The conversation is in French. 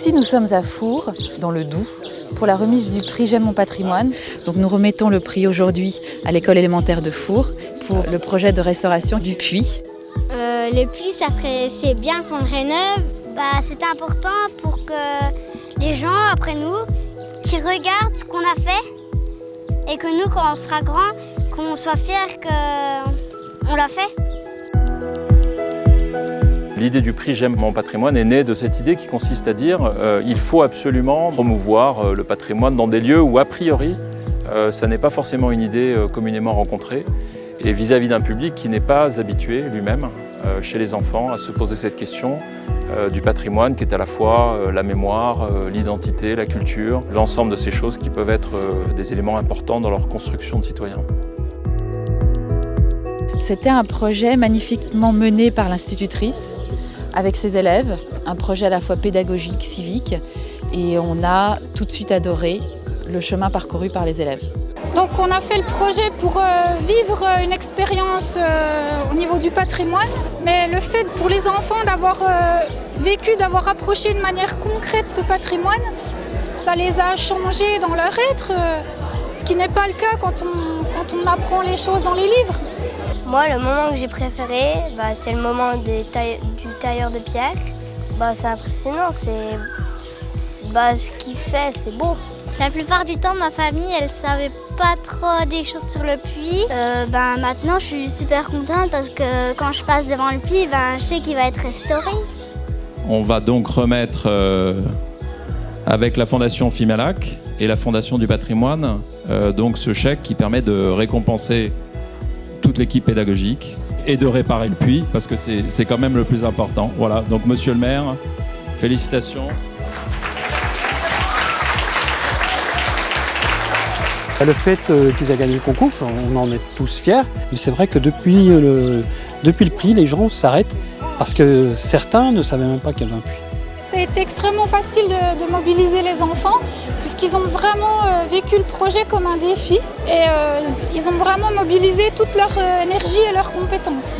Ici, nous sommes à Fours, dans le Doubs, pour la remise du prix J'aime mon patrimoine. Donc nous remettons le prix aujourd'hui à l'école élémentaire de Fours pour le projet de restauration du puits. Le puits, c'est bien qu'on le rénove. C'était important pour que les gens, après nous, qui regardent ce qu'on a fait et que nous, quand on sera grand, qu'on soit fiers qu'on l'a fait. L'idée du prix J'aime mon patrimoine est née de cette idée qui consiste à dire il faut absolument promouvoir le patrimoine dans des lieux où, a priori, ça n'est pas forcément une idée communément rencontrée et vis-à-vis d'un public qui n'est pas habitué lui-même, chez les enfants, à se poser cette question du patrimoine qui est à la fois la mémoire, l'identité, la culture, l'ensemble de ces choses qui peuvent être des éléments importants dans leur construction de citoyens. C'était un projet magnifiquement mené par l'institutrice avec ses élèves, un projet à la fois pédagogique, civique, et on a tout de suite adoré le chemin parcouru par les élèves. Donc on a fait le projet pour vivre une expérience au niveau du patrimoine, mais le fait pour les enfants d'avoir d'avoir approché de manière concrète ce patrimoine, ça les a changés dans leur être, ce qui n'est pas le cas quand on apprend les choses dans les livres. Moi, le moment que j'ai préféré, c'est le moment du tailleur de pierre. C'est impressionnant, ce qu'il fait, c'est beau. La plupart du temps, ma famille, elle savait pas trop des choses sur le puits. Maintenant, je suis super contente parce que quand je passe devant le puits, je sais qu'il va être restauré. On va donc remettre, avec la Fondation Fimalac et la Fondation du patrimoine, donc ce chèque qui permet de récompenser toute l'équipe pédagogique et de réparer le puits parce que c'est quand même le plus important. Voilà, donc monsieur le maire, félicitations. Le fait qu'ils aient gagné le concours, on en est tous fiers, mais c'est vrai que depuis le prix, les gens s'arrêtent parce que certains ne savaient même pas qu'il y avait un puits. Ça a été extrêmement facile de mobiliser les enfants puisqu'ils ont vraiment vécu le projet comme un défi et ils ont vraiment mobilisé toute leur énergie et leurs compétences.